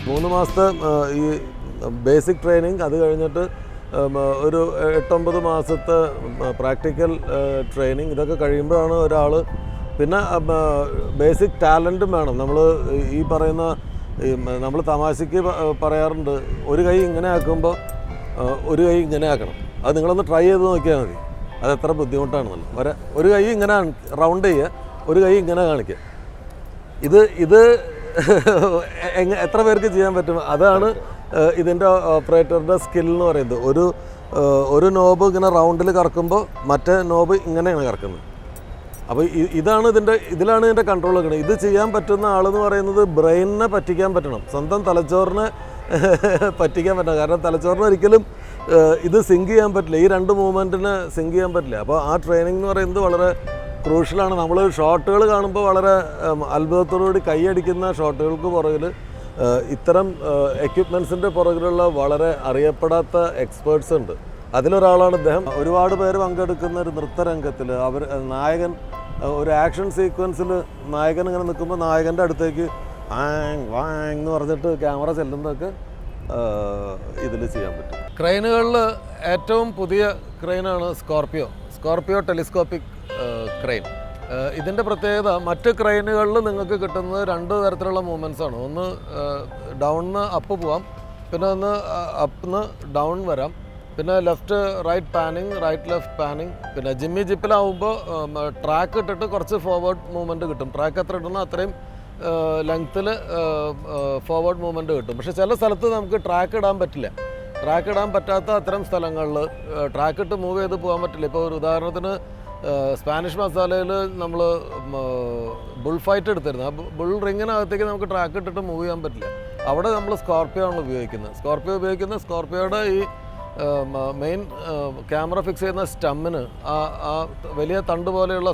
3 മാസത്തെ ഈ basic training, അത് കഴിഞ്ഞിട്ട് ഒരു 8-9 മാസത്തെ പ്രാക്ടിക്കൽ ട്രെയിനിങ്, ഇതൊക്കെ കഴിയുമ്പോഴാണ് ഒരാൾ പിന്നെ ബേസിക് ടാലൻറ്റും വേണം. നമ്മൾ ഈ പറയുന്ന നമ്മൾ തമാശയ്ക്ക് പറയാറുണ്ട്, ഒരു കൈ ഇങ്ങനെ ആക്കുമ്പോൾ ഒരു കൈ ഇങ്ങനെ ആക്കണം. അത് നിങ്ങളൊന്ന് ട്രൈ ചെയ്ത് നോക്കിയാൽ മതി, അത് എത്ര ബുദ്ധിമുട്ടാണെന്നല്ല. ഒരു കൈ ഇങ്ങനെ റൗണ്ട് ചെയ്യുക, ഒരു കൈ ഇങ്ങനെ കാണിക്കുക. ഇത് എത്ര പേർക്ക് ചെയ്യാൻ പറ്റും? അതാണ് ഇതിൻ്റെ ഓപ്പറേറ്ററുടെ സ്കിൽ എന്ന് പറയുന്നത്. ഒരു നോബ് ഇങ്ങനെ റൗണ്ടിൽ കറക്കുമ്പോൾ മറ്റേ നോബ് ഇങ്ങനെയാണ് കറക്കുന്നത്. അപ്പോൾ ഇതിലാണ് ഇതിൻ്റെ കൺട്രോൾ വെക്കുന്നത്. ഇത് ചെയ്യാൻ പറ്റുന്ന ആളെന്ന് പറയുന്നത് ബ്രെയിനിനെ പറ്റിക്കാൻ പറ്റണം, സ്വന്തം തലച്ചോറിനെ പറ്റിക്കാൻ പറ്റണം. കാരണം തലച്ചോറിന് ഒരിക്കലും ഇത് സിങ്ക് ചെയ്യാൻ പറ്റില്ല, ഈ 2 മൂവ്മെൻറ്റിന് സിങ്ക് ചെയ്യാൻ പറ്റില്ല. അപ്പോൾ ആ ട്രെയിനിങ് എന്ന് പറയുന്നത് വളരെ ക്രൂഷ്യലാണ്. നമ്മൾ ഷോട്ടുകൾ കാണുമ്പോൾ വളരെ അത്ഭുതത്തോടുകൂടി കൈയടിക്കുന്ന ഷോട്ടുകൾക്ക് പുറകിൽ ഇത്തരം എക്യുപ്മെൻസിൻ്റെ പുറകിലുള്ള വളരെ അറിയപ്പെടാത്ത എക്സ്പേർട്സ് ഉണ്ട്. അതിലൊരാളാണ് ഇദ്ദേഹം. ഒരുപാട് പേര് പങ്കെടുക്കുന്ന ഒരു നൃത്തരംഗത്തിൽ നായകൻ ഒരു ആക്ഷൻ സീക്വൻസിൽ നായകൻ ഇങ്ങനെ നിൽക്കുമ്പോൾ നായകൻ്റെ അടുത്തേക്ക് വാങ് എന്ന് പറഞ്ഞിട്ട് ക്യാമറ ചെല്ലുന്നതൊക്കെ ഇതിൽ ചെയ്യാൻ പറ്റും. ക്രെയിനുകളിൽ ഏറ്റവും പുതിയ ക്രെയിനാണ് സ്കോർപിയോ ടെലിസ്കോപ്പിക് ക്രെയിൻ. ഇതിൻ്റെ പ്രത്യേകത, മറ്റ് ക്രെയിനുകളിൽ നിങ്ങൾക്ക് കിട്ടുന്നത് 2 തരത്തിലുള്ള മൂവ്മെൻറ്റ്സ് ആണ്. ഒന്ന് ഡൗണിന്ന് അപ്പ് പോവാം, പിന്നെ ഒന്ന് അപ്പിന്ന് ഡൗൺ വരാം, പിന്നെ left right panning, right left panning. പിന്നെ ജിമ്മി ജിപ്പിലാവുമ്പോൾ ട്രാക്ക് ഇട്ടിട്ട് കുറച്ച് ഫോർവേഡ് മൂവ്മെൻറ്റ് കിട്ടും. ട്രാക്ക് എത്ര ഇടുന്നോ അത്രയും ലെങ്ത്തിൽ ഫോർവേഡ് മൂവ്മെൻറ്റ് കിട്ടും. പക്ഷേ ചില സ്ഥലത്ത് നമുക്ക് ട്രാക്ക് ഇടാൻ പറ്റില്ല. ട്രാക്ക് ഇടാൻ പറ്റാത്ത അത്തരം സ്ഥലങ്ങളിൽ ട്രാക്ക് ഇട്ട് മൂവ് ചെയ്ത് പോകാൻ പറ്റില്ല. ഇപ്പോൾ ഒരു ഉദാഹരണത്തിന് സ്പാനിഷ് മസാലയിൽ നമ്മൾ ബുൾ ഫൈറ്റ് എടുത്തിരുന്നു. ആ ബുൾ റിങ്ങിനകത്തേക്ക് നമുക്ക് ട്രാക്ക് ഇട്ടിട്ട് മൂവ് ചെയ്യാൻ പറ്റില്ല. അവിടെ നമ്മൾ സ്കോർപിയോ ആണ് ഉപയോഗിക്കുന്നത്. സ്കോർപിയോയുടെ ഈ മെയിൻ ക്യാമറ ഫിക്സ് ചെയ്യുന്ന സ്റ്റമ്മിന് ആ വലിയ തണ്ട് പോലെയുള്ള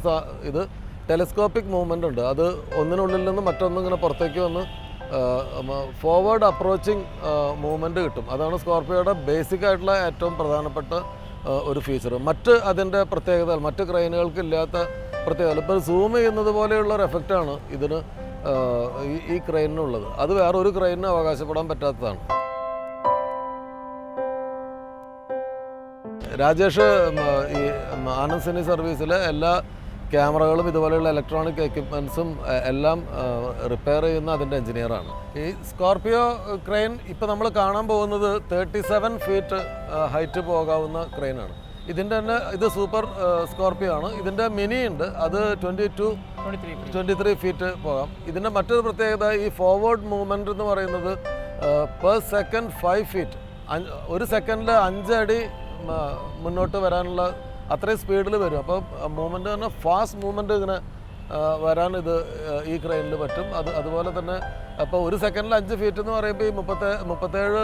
ഇത് ടെലിസ്കോപ്പിക് മൂവ്മെൻ്റ് ഉണ്ട്. അത് ഒന്നിനുള്ളിൽ നിന്ന് മറ്റൊന്നിങ്ങനെ പുറത്തേക്ക് വന്ന് ഫോർവേഡ് അപ്രോച്ചിങ് മൂവ്മെൻറ്റ് കിട്ടും. അതാണ് സ്കോർപിയോയുടെ ബേസിക് ആയിട്ടുള്ള ഏറ്റവും പ്രധാനപ്പെട്ട ഒരു ഫീച്ചർ. അതിൻ്റെ പ്രത്യേകത മറ്റ് ക്രെയിനുകൾക്ക് ഇല്ലാത്ത പ്രത്യേകത. ഇപ്പോൾ സൂം ചെയ്യുന്നത് പോലെയുള്ള ഒരു എഫക്റ്റാണ് ഇതിന് ഈ ക്രെയിനിനുള്ളത്. അത് വേറെ ഒരു ക്രെയിനിന് അവകാശപ്പെടാൻ പറ്റാത്തതാണ്. രാജേഷ് ഈ ആനന്ദ് സിനി സർവീസിലെ എല്ലാ ക്യാമറകളും ഇതുപോലെയുള്ള ഇലക്ട്രോണിക് എക്യുപ്മെൻസും എല്ലാം റിപ്പയർ ചെയ്യുന്ന അതിൻ്റെ എഞ്ചിനീയറാണ്. ഈ സ്കോർപിയോ ക്രെയിൻ ഇപ്പോൾ നമ്മൾ കാണാൻ പോകുന്നത് 37 ഫീറ്റ് ഹൈറ്റ് പോകാവുന്ന ക്രെയിനാണ്. ഇതിൻ്റെ തന്നെ ഇത് സൂപ്പർ സ്കോർപിയോ ആണ്. ഇതിൻ്റെ മിനി ഉണ്ട്, അത് 23 ഫീറ്റ് പോകാം. ഇതിൻ്റെ മറ്റൊരു പ്രത്യേകത, ഈ ഫോർവേഡ് മൂവ്മെൻറ്റ് എന്ന് പറയുന്നത് പെർ സെക്കൻഡ് 5 ഫീറ്റ്, ഒരു സെക്കൻഡിൽ 5 അടി മുന്നോട്ട് വരാനുള്ള അത്രയും സ്പീഡിൽ വരും. അപ്പോൾ മൂവ്മെൻറ്റ് തന്നെ ഫാസ്റ്റ് മൂവ്മെൻറ്റ് ഇങ്ങനെ വരാൻ ഈ ക്രെയിനിൽ പറ്റും. അതുപോലെ തന്നെ അപ്പോൾ ഒരു സെക്കൻഡിൽ 5 ഫീറ്റ് എന്ന് പറയുമ്പോൾ ഈ 37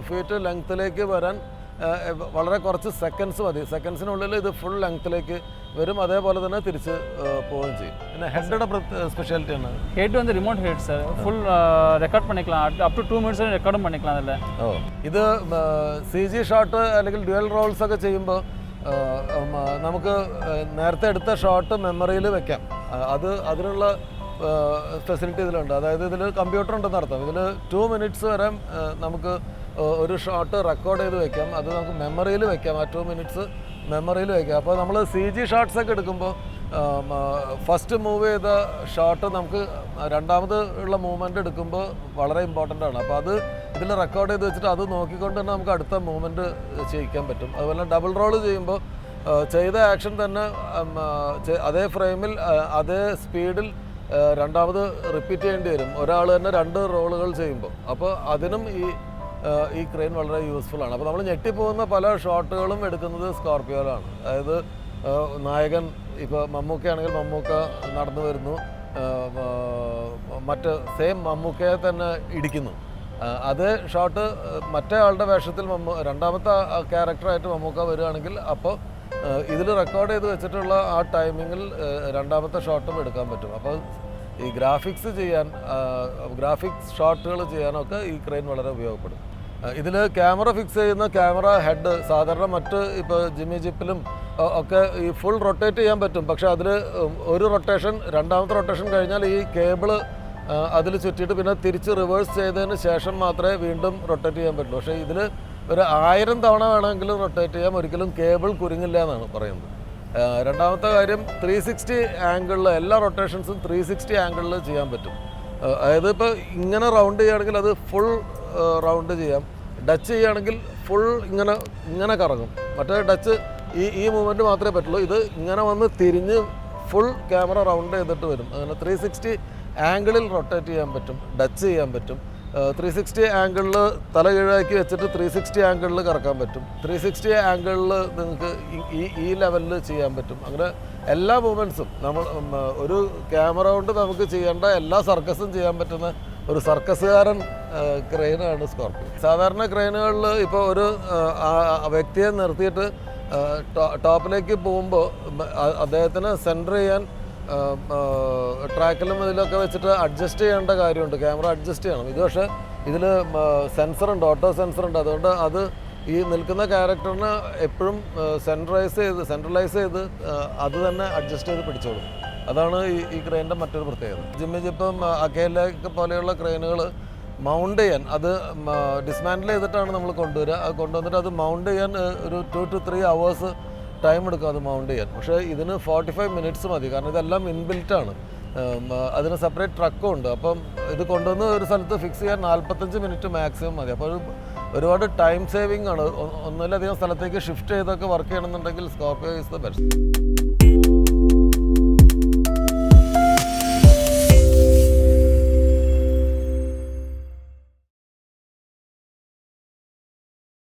ഫീറ്റ് ലെങ്ത്തിലേക്ക് വരാൻ വളരെ കുറച്ച് സെക്കൻഡ്സ് മതി. സെക്കൻഡ്സിനുള്ളിൽ ഇത് ഫുൾ ലെങ്ത്തിലേക്ക് വരും. അതേപോലെ തന്നെ തിരിച്ച് പോവുകയും ചെയ്യും. പിന്നെ ഹെഡോட ஸ்பெஷாலிட்டி என்ன? ஹெட் வந்து remote head sir. Full record பண்ணிக்கலாம். அப் டு 2 മിനിറ്റ്സ് വരെ റെക്കോർഡും பண்ணிக்கலாம் അതിൽ. ഇത് CG ഷോട്ട് അല്ലെങ്കിൽ ഡ്യുവൽ റോൾസ് ഒക്കെ ചെയ്യുമ്പോൾ നമുക്ക് നേരത്തെ എടുത്ത ഷോട്ട് മെമ്മറിയിൽ വെക്കാം. അതിനുള്ള ഫെസിലിറ്റി ഇതിലുണ്ട്. അതായത് ഇതിൽ കമ്പ്യൂട്ടർ ഉണ്ടെന്ന് അർത്ഥം. ഇതിൽ 2 മിനിറ്റ്സ് വരെ നമുക്ക് ഒരു ഷോട്ട് റെക്കോർഡ് ചെയ്ത് വെക്കാം. അത് നമുക്ക് മെമ്മറിയിൽ വെക്കാം. ആ 2 മിനിറ്റ്സ് മെമ്മറിയിൽ വയ്ക്കുക. അപ്പോൾ നമ്മൾ CG ഷോട്ട്സൊക്കെ എടുക്കുമ്പോൾ ഫസ്റ്റ് മൂവ് ചെയ്ത ഷോട്ട് നമുക്ക് രണ്ടാമത് ഉള്ള മൂവ്മെൻറ്റ് എടുക്കുമ്പോൾ വളരെ ഇമ്പോർട്ടൻ്റ് ആണ്. അപ്പോൾ അത് ഇതിൽ റെക്കോർഡ് ചെയ്ത് വെച്ചിട്ട് അത് നോക്കിക്കൊണ്ട് തന്നെ നമുക്ക് അടുത്ത മൂവ്മെൻറ്റ് ചെയ്യിക്കാൻ പറ്റും. അതുപോലെ ഡബിൾ റോള് ചെയ്യുമ്പോൾ ചെയ്ത ആക്ഷൻ തന്നെ അതേ ഫ്രെയിമിൽ അതേ സ്പീഡിൽ രണ്ടാമത് റിപ്പീറ്റ് ചെയ്യേണ്ടി വരും. ഒരാൾ തന്നെ 2 റോളുകൾ ചെയ്യുമ്പോൾ. അപ്പോൾ അതിനും ഈ ക്രെയിൻ വളരെ യൂസ്ഫുൾ ആണ്. അപ്പോൾ നമ്മൾ ഞെട്ടിപ്പോകുന്ന പല ഷോട്ടുകളും എടുക്കുന്നത് സ്കോർപിയോയിലാണ്. അതായത് നായകൻ ഇപ്പോൾ മമ്മൂക്കയാണെങ്കിൽ മമ്മൂക്ക നടന്നു വരുന്നു, മറ്റ് സെയിം മമ്മൂക്കയെ തന്നെ ഇടിക്കുന്നു. അതേ ഷോട്ട് മറ്റേ ആളുടെ വേഷത്തിൽ രണ്ടാമത്തെ ക്യാരക്ടറായിട്ട് മമ്മൂക്ക വരികയാണെങ്കിൽ അപ്പോൾ ഇതിൽ റെക്കോർഡ് ചെയ്ത് വെച്ചിട്ടുള്ള ആ ടൈമിങ്ങിൽ രണ്ടാമത്തെ ഷോട്ടും എടുക്കാൻ പറ്റും. അപ്പോൾ ഈ ഗ്രാഫിക്സ് ഷോട്ടുകൾ ചെയ്യാനൊക്കെ ഈ ക്രെയിൻ വളരെ ഉപയോഗപ്പെടും. ഇതിൽ ക്യാമറ ഫിക്സ് ചെയ്യുന്ന ക്യാമറ ഹെഡ് സാധാരണ മറ്റ് ഇപ്പോൾ ജിമ്മി ജിപ്പിലും ഒക്കെ ഈ ഫുൾ റൊട്ടേറ്റ് ചെയ്യാൻ പറ്റും. പക്ഷേ അതിൽ ഒരു റൊട്ടേഷൻ, രണ്ടാമത്തെ റൊട്ടേഷൻ കഴിഞ്ഞാൽ ഈ കേബിള് അതിൽ ചുറ്റിയിട്ട് പിന്നെ തിരിച്ച് റിവേഴ്സ് ചെയ്തതിന് ശേഷം മാത്രമേ വീണ്ടും റൊട്ടേറ്റ് ചെയ്യാൻ പറ്റുള്ളൂ. പക്ഷേ ഇതിൽ ഒരു 1000 തവണ വേണമെങ്കിലും റൊട്ടേറ്റ് ചെയ്യാം, ഒരിക്കലും കേബിൾ കുരുങ്ങില്ല എന്നാണ് പറയുന്നത്. രണ്ടാമത്തെ കാര്യം 360 ആംഗിളിൽ എല്ലാ റൊട്ടേഷൻസും 360 ആംഗിളിൽ ചെയ്യാൻ പറ്റും. അതായത് ഇപ്പോൾ ഇങ്ങനെ റൗണ്ട് ചെയ്യുകയാണെങ്കിൽ അത് ഫുൾ റൗണ്ട് ചെയ്യാം, ഡച്ച് ചെയ്യുകയാണെങ്കിൽ ഫുൾ ഇങ്ങനെ കറങ്ങും. മറ്റേ ഡച്ച് ഈ മൂവ്മെൻറ്റ് മാത്രമേ പറ്റുള്ളൂ. ഇത് ഇങ്ങനെ വന്ന് തിരിഞ്ഞ് ഫുൾ ക്യാമറ റൗണ്ട് ചെയ്തിട്ട് വരും. അങ്ങനെ 360 ആംഗിളിൽ റൊട്ടേറ്റ് ചെയ്യാൻ പറ്റും, ഡച്ച് ചെയ്യാൻ പറ്റും. 360 ആംഗിളിൽ തല കീഴാക്കി വെച്ചിട്ട് 360 ആംഗിളിൽ കറക്കാൻ പറ്റും. 360 ആംഗിളിൽ നിങ്ങൾക്ക് ഈ ലെവലിൽ ചെയ്യാൻ പറ്റും. അങ്ങനെ എല്ലാ മൂവ്മെൻറ്റ്സും നമ്മൾ ഒരു ക്യാമറ കൊണ്ട് നമുക്ക് ചെയ്യേണ്ട എല്ലാ സർക്കസും ചെയ്യാൻ പറ്റുന്ന ഒരു സർക്കസുകാരൻ ക്രെയിനാണ് സ്കോർപിയോ. സാധാരണ ക്രെയിനുകളിൽ ഇപ്പോൾ ഒരു വ്യക്തിയെ നിർത്തിയിട്ട് ടോപ്പിലേക്ക് പോകുമ്പോൾ അദ്ദേഹത്തിന് സെൻറ്റർ ചെയ്യാൻ ട്രാക്കിലും ഇതിലൊക്കെ വെച്ചിട്ട് അഡ്ജസ്റ്റ് ചെയ്യേണ്ട കാര്യമുണ്ട്, ക്യാമറ അഡ്ജസ്റ്റ് ചെയ്യണം. ഇത് പക്ഷേ ഇതിൽ സെൻസറുണ്ട്, ഓട്ടോ സെൻസറുണ്ട്. അതുകൊണ്ട് അത് ഈ നിൽക്കുന്ന ക്യാരക്ടറിന് എപ്പോഴും സെൻട്രലൈസ് ചെയ്ത് അത് തന്നെ അഡ്ജസ്റ്റ് ചെയ്ത് പിടിച്ചോളും. അതാണ് ഈ ക്രെയിനിൻ്റെ മറ്റൊരു പ്രത്യേകത. ജിമ്മി ജിപ്പം അക്കേലൊക്കെ പോലെയുള്ള ക്രെയിനുകൾ മൗണ്ട് ചെയ്യാൻ അത് ഡിസ്മാൻഡിൽ ചെയ്തിട്ടാണ് നമ്മൾ കൊണ്ടുവരിക. അത് കൊണ്ടുവന്നിട്ട് അത് മൗണ്ട് ചെയ്യാൻ ഒരു 2 to 3 hours ടൈം എടുക്കും അത് മൗണ്ട് ചെയ്യാൻ. പക്ഷേ ഇതിന് 45 minutes മതി, കാരണം ഇതെല്ലാം ഇൻബിൽറ്റാണ്. അതിന് സെപ്പറേറ്റ് ട്രക്കും ഉണ്ട്. അപ്പം ഇത് കൊണ്ടുവന്ന് ഒരു സ്ഥലത്ത് ഫിക്സ് ചെയ്യാൻ 45 minutes മാക്സിമം മതി. അപ്പോൾ ഒരുപാട് ടൈം സേവിങ് ആണ്. ഒന്നിലധികം സ്ഥലത്തേക്ക് ഷിഫ്റ്റ് ചെയ്തൊക്കെ വർക്ക് ചെയ്യണമെന്നുണ്ടെങ്കിൽ സ്കോർപിയോ ഈസ് ദ ബെസ്റ്റ്.